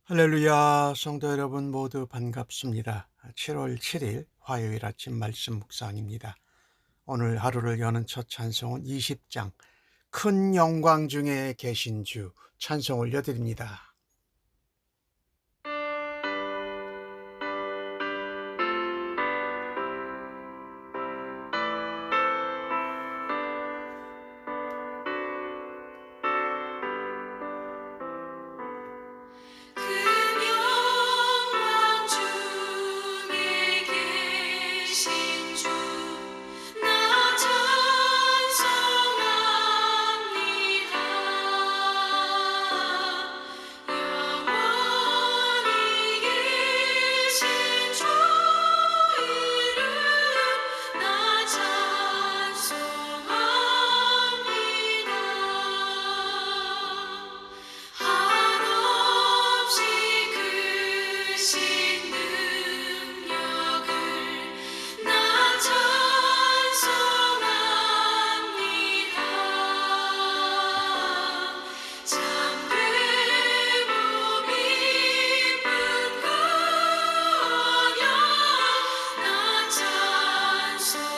할렐루야, 성도 여러분 모두 반갑습니다. 7월 7일 화요일 아침 말씀 묵상입니다. 오늘 하루를 여는 첫 찬송은 20장 큰 영광 중에 계신 주 찬송 올려드립니다. 금영광 중에 계신 주 나 찬송합니다. 영원히 계신 주 이름 나 찬송합니다. 한없이 크신 능력을 나 찬송합니다. 참되고 기쁜 그 언약 나 찬송합니다.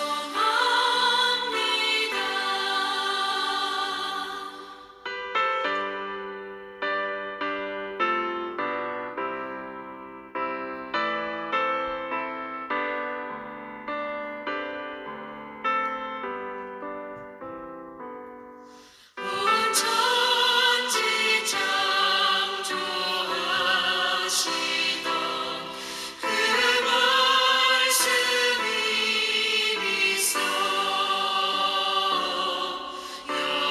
온 천지 창조하시던 그 말씀이 있어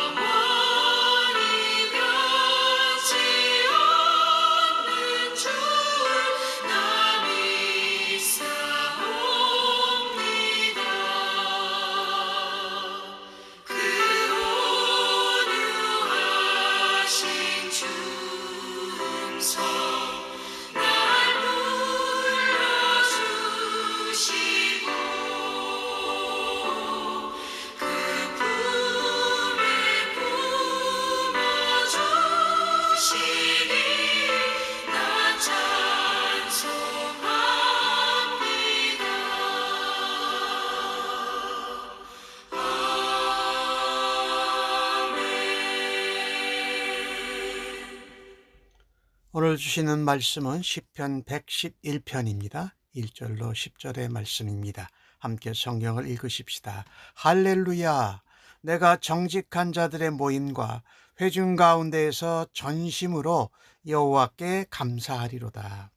영원히 변치 않는 줄 나 믿사옵니다. 그 온유하신 중성 날 불러주시고 그 품에 품어주시니 나 찬송합니다. 오늘 주시는 말씀은 시편 111편입니다. 1절로 10절의 말씀입니다. 함께 성경을 읽으십시다. 할렐루야! 내가 정직한 자들의 모임과 회중 가운데에서 전심으로 여호와께 감사하리로다.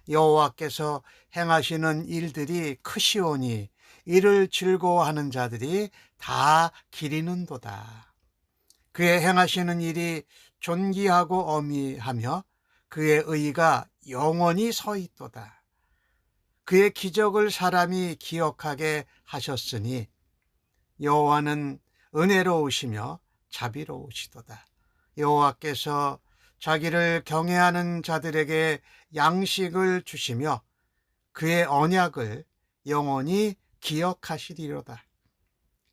여호와께서 행하시는 일들이 크시오니 이를 즐거워하는 자들이 다 기리는도다. 그의 행하시는 일이 존귀하고 어미하며 그의 의가 영원히 서 있도다. 그의 기적을 사람이 기억하게 하셨으니 여호와는 은혜로우시며 자비로우시도다. 여호와께서 자기를 경외하는 자들에게 양식을 주시며 그의 언약을 영원히 기억하시리로다.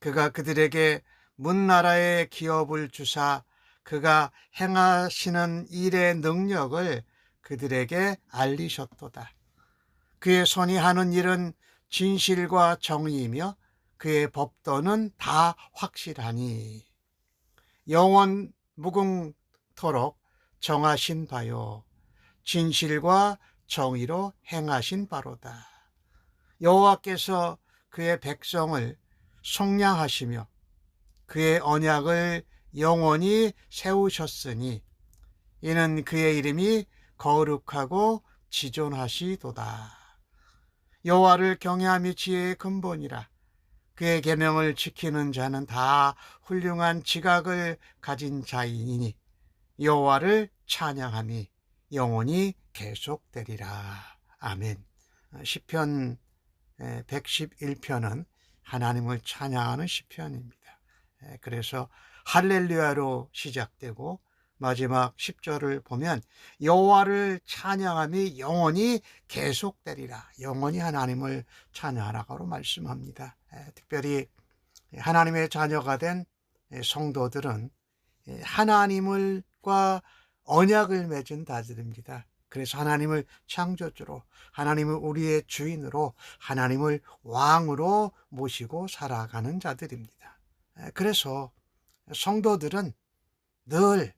그가 그들에게 문나라의 기업을 주사 그가 행하시는 일의 능력을 그들에게 알리셨도다. 그의 손이 하는 일은 진실과 정의이며 그의 법도는 다 확실하니 영원 무궁토록 정하신 바요 진실과 정의로 행하신 바로다. 여호와께서 그의 백성을 속량하시며 그의 언약을 영원히 세우셨으니 이는 그의 이름이 거룩하고 지존하시도다. 여호와를 경외함이 지혜의 근본이라. 그의 계명을 지키는 자는 다 훌륭한 지각을 가진 자이니 여호와를 찬양함이 영원히 계속되리라. 아멘. 시편 111편은 하나님을 찬양하는 시편입니다. 그래서 할렐루야로 시작되고 마지막 10절을 보면 여호와를 찬양함이 영원히 계속되리라. 영원히 하나님을 찬양하라고 말씀합니다. 특별히 하나님의 자녀가 된 성도들은 하나님과 언약을 맺은 자들입니다. 그래서 하나님을 창조주로, 하나님을 우리의 주인으로, 하나님을 왕으로 모시고 살아가는 자들입니다. 그래서 성도들은 늘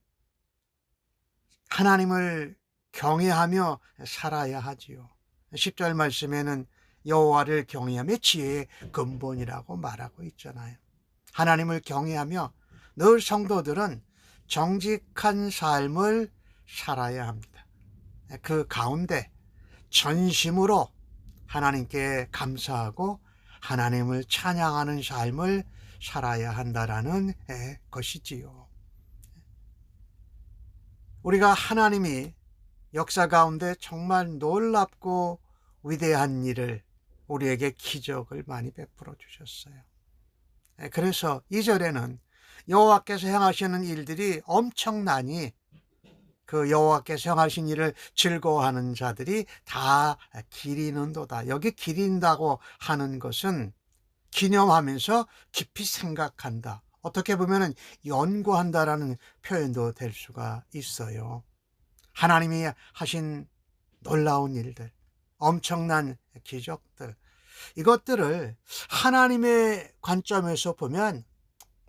하나님을 경외하며 살아야 하지요. 10절 말씀에는 여호와를 경외함이 지혜의 근본이라고 말하고 있잖아요. 하나님을 경외하며 늘 성도들은 정직한 삶을 살아야 합니다. 그 가운데 전심으로 하나님께 감사하고 하나님을 찬양하는 삶을 살아야 한다라는 것이지요. 우리가 하나님이 역사 가운데 정말 놀랍고 위대한 일을, 우리에게 기적을 많이 베풀어 주셨어요. 그래서 2절에는 여호와께서 행하시는 일들이 엄청나니 그 여호와께서 행하신 일을 즐거워하는 자들이 다 기리는도다. 여기 기린다고 하는 것은 기념하면서 깊이 생각한다. 어떻게 보면 연구한다라는 표현도 될 수가 있어요. 하나님이 하신 놀라운 일들, 엄청난 기적들, 이것들을 하나님의 관점에서 보면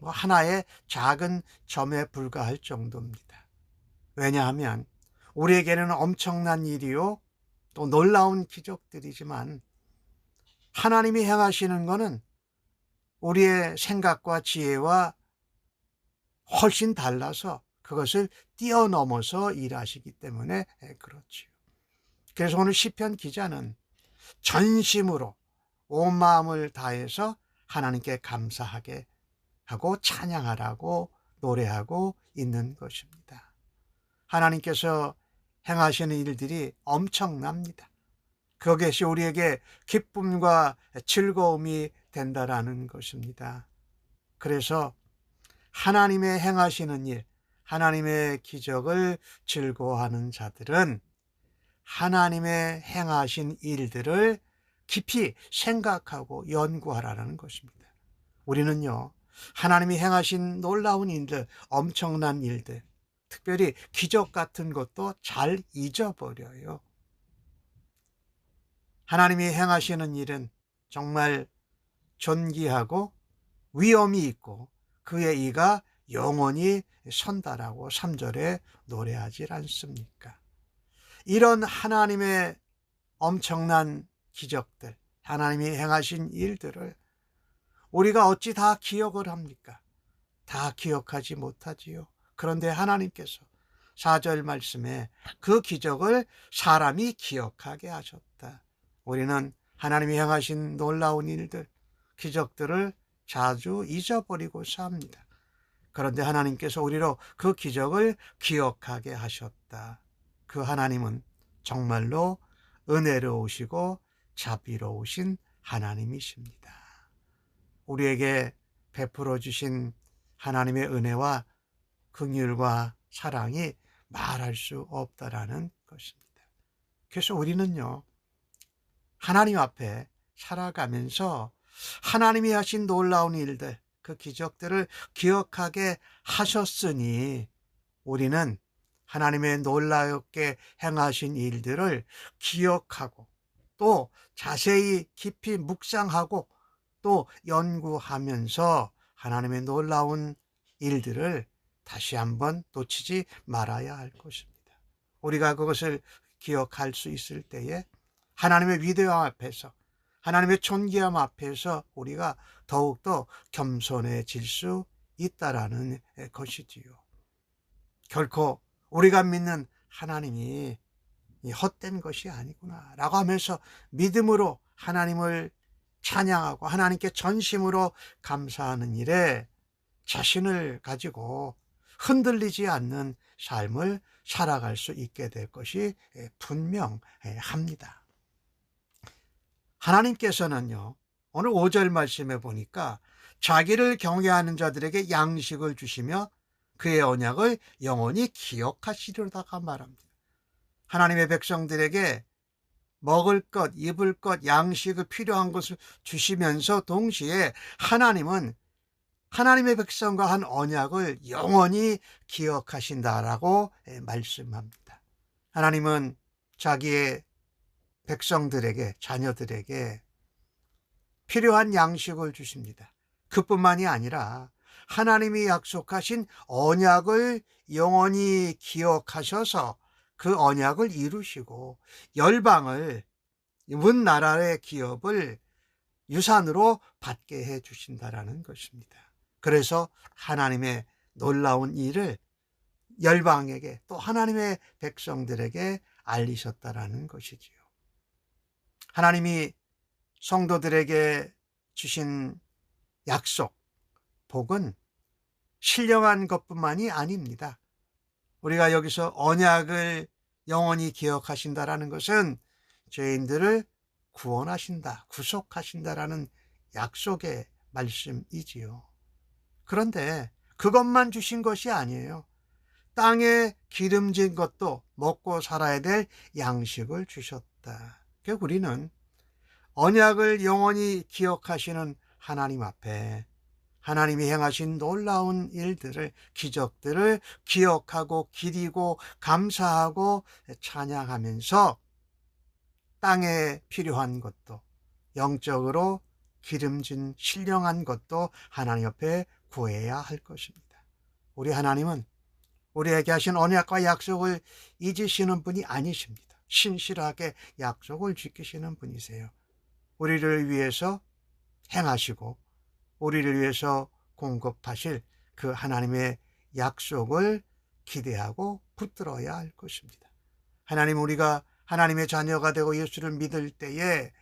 하나의 작은 점에 불과할 정도입니다. 왜냐하면 우리에게는 엄청난 일이요 또 놀라운 기적들이지만 하나님이 행하시는 것은 우리의 생각과 지혜와 훨씬 달라서 그것을 뛰어넘어서 일하시기 때문에 그렇지요. 그래서 오늘 시편 기자는 전심으로 온 마음을 다해서 하나님께 감사하게 하고 찬양하라고 노래하고 있는 것입니다. 하나님께서 행하시는 일들이 엄청납니다. 그것이 우리에게 기쁨과 즐거움이 된다라는 것입니다. 그래서 하나님의 행하시는 일, 하나님의 기적을 즐거워하는 자들은 하나님의 행하신 일들을 깊이 생각하고 연구하라는 것입니다. 우리는요, 하나님이 행하신 놀라운 일들, 엄청난 일들, 특별히 기적 같은 것도 잘 잊어버려요. 하나님이 행하시는 일은 정말 존귀하고 위엄이 있고 그의 이가 영원히 선다라고 3절에 노래하지 않습니까? 이런 하나님의 엄청난 기적들, 하나님이 행하신 일들을 우리가 어찌 다 기억을 합니까? 다 기억하지 못하지요. 그런데 하나님께서 4절 말씀에 그 기적을 사람이 기억하게 하셨다. 우리는 하나님이 행하신 놀라운 일들, 기적들을 자주 잊어버리고 삽니다. 그런데 하나님께서 우리로 그 기적을 기억하게 하셨다. 그 하나님은 정말로 은혜로우시고 자비로우신 하나님이십니다. 우리에게 베풀어 주신 하나님의 은혜와 긍휼과 사랑이 말할 수 없다라는 것입니다. 그래서 우리는요, 하나님 앞에 살아가면서 하나님이 하신 놀라운 일들, 그 기적들을 기억하게 하셨으니 우리는 하나님의 놀랍게 행하신 일들을 기억하고 또 자세히 깊이 묵상하고 또 연구하면서 하나님의 놀라운 일들을 다시 한번 놓치지 말아야 할 것입니다. 우리가 그것을 기억할 수 있을 때에 하나님의 위대함 앞에서, 하나님의 존귀함 앞에서 우리가 더욱더 겸손해질 수 있다라는 것이지요. 결코 우리가 믿는 하나님이 헛된 것이 아니구나 라고 하면서 믿음으로 하나님을 찬양하고 하나님께 전심으로 감사하는 일에 자신을 가지고 흔들리지 않는 삶을 살아갈 수 있게 될 것이 분명합니다. 하나님께서는요, 오늘 5절 말씀에 보니까 자기를 경외하는 자들에게 양식을 주시며 그의 언약을 영원히 기억하시리로다가 말합니다. 하나님의 백성들에게 먹을 것, 입을 것, 양식을 필요한 것을 주시면서 동시에 하나님은 하나님의 백성과 한 언약을 영원히 기억하신다라고 말씀합니다. 하나님은 자기의 백성들에게, 자녀들에게 필요한 양식을 주십니다. 그뿐만이 아니라 하나님이 약속하신 언약을 영원히 기억하셔서 그 언약을 이루시고 열방을, 문 나라의 기업을 유산으로 받게 해 주신다라는 것입니다. 그래서 하나님의 놀라운 일을 열방에게, 또 하나님의 백성들에게 알리셨다라는 것이지요. 하나님이 성도들에게 주신 약속, 복은 신령한 것뿐만이 아닙니다. 우리가 여기서 언약을 영원히 기억하신다라는 것은 죄인들을 구원하신다, 구속하신다라는 약속의 말씀이지요. 그런데 그것만 주신 것이 아니에요. 땅에 기름진 것도 먹고 살아야 될 양식을 주셨다. 그러니까 우리는 언약을 영원히 기억하시는 하나님 앞에 하나님이 행하신 놀라운 일들을, 기적들을 기억하고 기리고 감사하고 찬양하면서 땅에 필요한 것도, 영적으로 기름진 신령한 것도 하나님 앞에 구해야 할 것입니다. 우리 하나님은 우리에게 하신 언약과 약속을 잊으시는 분이 아니십니다. 신실하게 약속을 지키시는 분이세요. 우리를 위해서 행하시고 우리를 위해서 공급하실 그 하나님의 약속을 기대하고 붙들어야 할 것입니다. 하나님, 우리가 하나님의 자녀가 되고 예수를 믿을 때에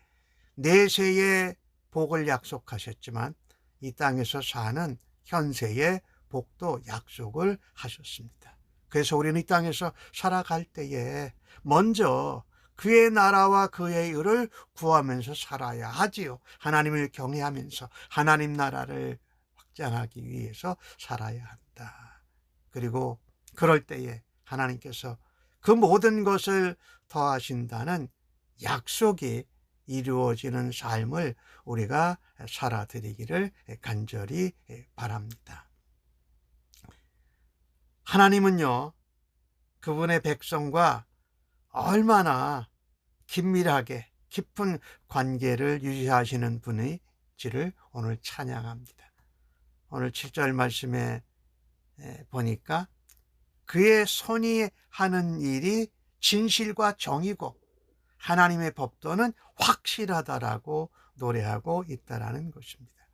내세의 복을 약속하셨지만 이 땅에서 사는 현세의 복도 약속을 하셨습니다. 그래서 우리는 이 땅에서 살아갈 때에 먼저 그의 나라와 그의 의를 구하면서 살아야 하지요. 하나님을 경외하면서 하나님 나라를 확장하기 위해서 살아야 한다. 그리고 그럴 때에 하나님께서 그 모든 것을 더하신다는 약속이 이루어지는 삶을 우리가 살아드리기를 간절히 바랍니다. 하나님은요, 그분의 백성과 얼마나 긴밀하게 깊은 관계를 유지하시는 분인지를 오늘 찬양합니다. 오늘 7절 말씀에 보니까 그의 손이 하는 일이 진실과 정의고 하나님의 법도는 확실하다라고 노래하고 있다라는 것입니다.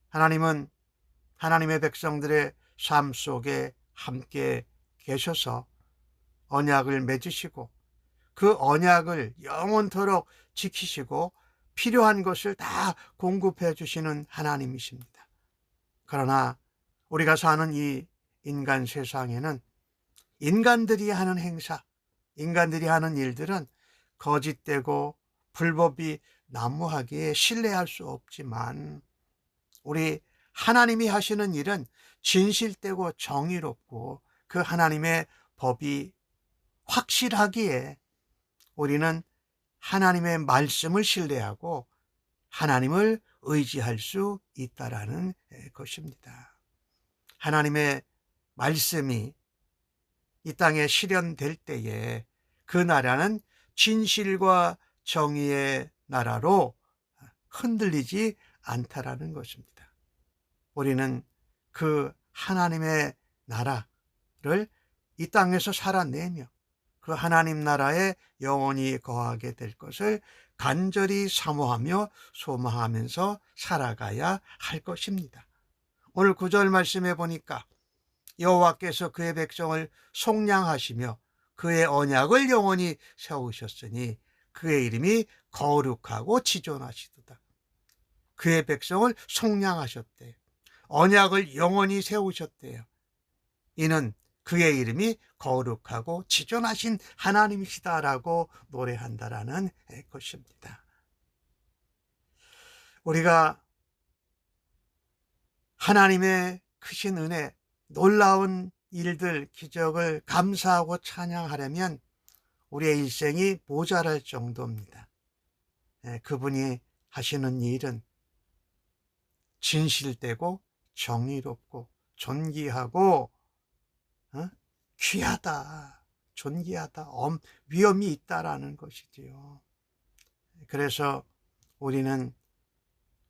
하나님은 하나님의 백성들의 삶 속에 함께 계셔서 언약을 맺으시고 그 언약을 영원토록 지키시고 필요한 것을 다 공급해 주시는 하나님이십니다. 그러나 우리가 사는 이 인간 세상에는 인간들이 하는 행사, 인간들이 하는 일들은 거짓되고 불법이 난무하기에 신뢰할 수 없지만 우리 하나님이 하시는 일은 진실되고 정의롭고 그 하나님의 법이 확실하기에 우리는 하나님의 말씀을 신뢰하고 하나님을 의지할 수 있다라는 것입니다. 하나님의 말씀이 이 땅에 실현될 때에 그 나라는 진실과 정의의 나라로 흔들리지 않다라는 것입니다. 우리는 그 하나님의 나라를 이 땅에서 살아내며 그 하나님 나라에 영원히 거하게 될 것을 간절히 사모하며 소망하면서 살아가야 할 것입니다. 오늘 9절 말씀에 보니까 여호와께서 그의 백성을 속량하시며 그의 언약을 영원히 세우셨으니 그의 이름이 거룩하고 지존하시도다. 그의 백성을 속량하셨대요. 언약을 영원히 세우셨대요. 이는 그의 이름이 거룩하고 지존하신 하나님이시다라고 노래한다라는 것입니다. 우리가 하나님의 크신 은혜, 놀라운 일들, 기적을 감사하고 찬양하려면 우리의 일생이 모자랄 정도입니다. 그분이 하시는 일은 진실되고 정의롭고 존귀하고 귀하다, 존귀하다, 위험이 있다라는 것이지요. 그래서 우리는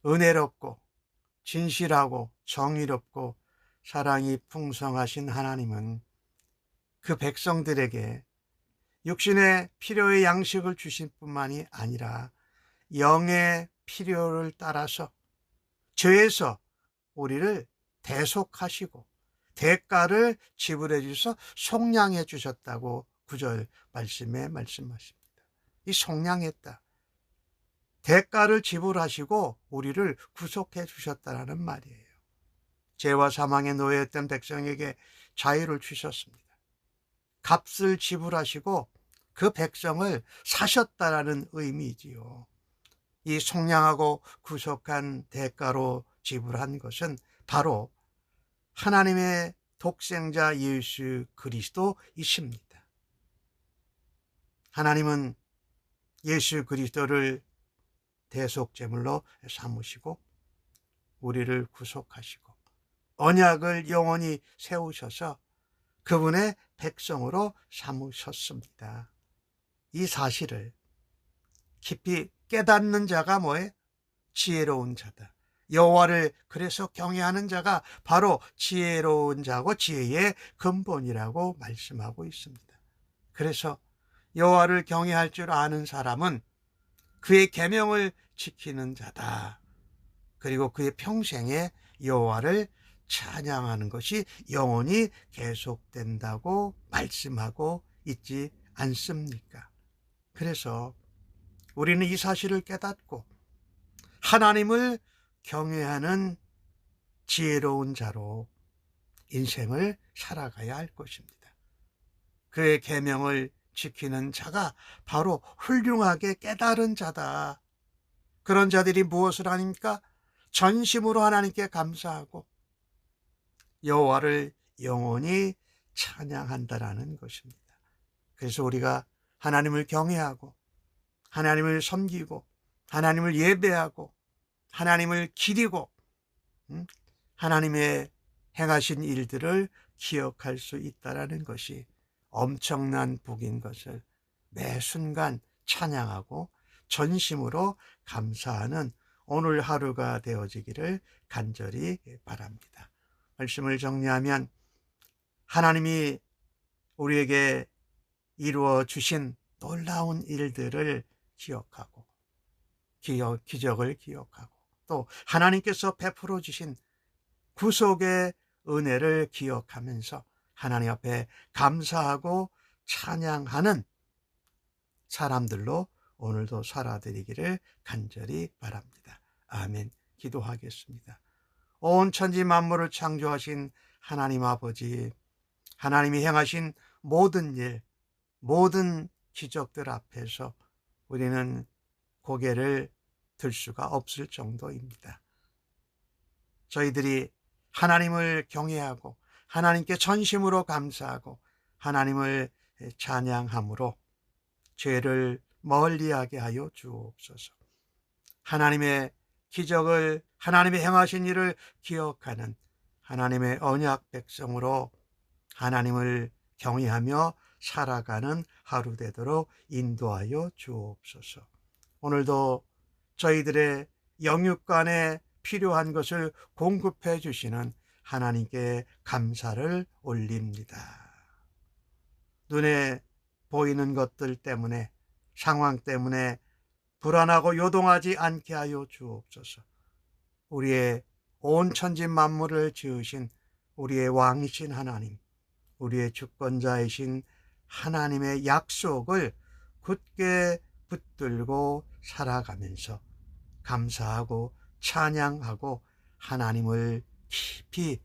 은혜롭고 진실하고 정의롭고 사랑이 풍성하신 하나님은 그 백성들에게 육신의 필요의 양식을 주실 뿐만이 아니라 영의 필요를 따라서 죄에서 우리를 대속하시고 대가를 지불해 주셔서 속량해 주셨다고 9절 말씀에 말씀하십니다. 이 속량했다, 대가를 지불하시고 우리를 구속해 주셨다라는 말이에요. 죄와 사망에 노예했던 백성에게 자유를 주셨습니다. 값을 지불하시고 그 백성을 사셨다라는 의미지요. 이 속량하고 구속한 대가로 지불한 것은 바로 하나님의 독생자 예수 그리스도이십니다. 하나님은 예수 그리스도를 대속제물로 삼으시고 우리를 구속하시고 언약을 영원히 세우셔서 그분의 백성으로 삼으셨습니다. 이 사실을 깊이 깨닫는 자가 뭐예요? 지혜로운 자다. 여호와를 그래서 경외하는 자가 바로 지혜로운 자고 지혜의 근본이라고 말씀하고 있습니다. 그래서 여호와를 경외할 줄 아는 사람은 그의 계명을 지키는 자다. 그리고 그의 평생에 여호와를 찬양하는 것이 영원히 계속된다고 말씀하고 있지 않습니까? 그래서 우리는 이 사실을 깨닫고 하나님을 경외하는 지혜로운 자로 인생을 살아가야 할 것입니다. 그의 계명을 지키는 자가 바로 훌륭하게 깨달은 자다. 그런 자들이 무엇을 하니까? 전심으로 하나님께 감사하고 여호와를 영원히 찬양한다라는 것입니다. 그래서 우리가 하나님을 경외하고 하나님을 섬기고 하나님을 예배하고 하나님을 기리고 하나님의 행하신 일들을 기억할 수 있다라는 것이 엄청난 복인 것을 매 순간 찬양하고 전심으로 감사하는 오늘 하루가 되어지기를 간절히 바랍니다. 말씀을 정리하면 하나님이 우리에게 이루어 주신 놀라운 일들을 기억하고 기적을 기억하고 또 하나님께서 베풀어 주신 구속의 은혜를 기억하면서 하나님 앞에 감사하고 찬양하는 사람들로 오늘도 살아드리기를 간절히 바랍니다. 아멘. 기도하겠습니다. 온 천지 만물을 창조하신 하나님 아버지, 하나님이 행하신 모든 일, 모든 기적들 앞에서 우리는 고개를 들 수가 없을 정도입니다. 저희들이 하나님을 경외하고 하나님께 전심으로 감사하고 하나님을 찬양함으로 죄를 멀리하게 하여 주옵소서. 하나님의 기적을, 하나님의 행하신 일을 기억하는 하나님의 언약 백성으로 하나님을 경외하며 살아가는 하루 되도록 인도하여 주옵소서. 오늘도 저희들의 영육간에 필요한 것을 공급해 주시는 하나님께 감사를 올립니다. 눈에 보이는 것들 때문에, 상황 때문에 불안하고 요동하지 않게 하여 주옵소서. 우리의 온 천지 만물을 지으신 우리의 왕이신 하나님, 우리의 주권자이신 하나님의 약속을 굳게 붙들고 살아가면서 감사하고 찬양하고 하나님을 깊이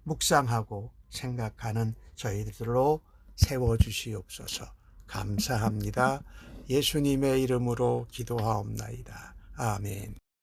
묵상하고 생각하는 저희들로 세워주시옵소서. 감사합니다. 예수님의 이름으로 기도하옵나이다. 아멘.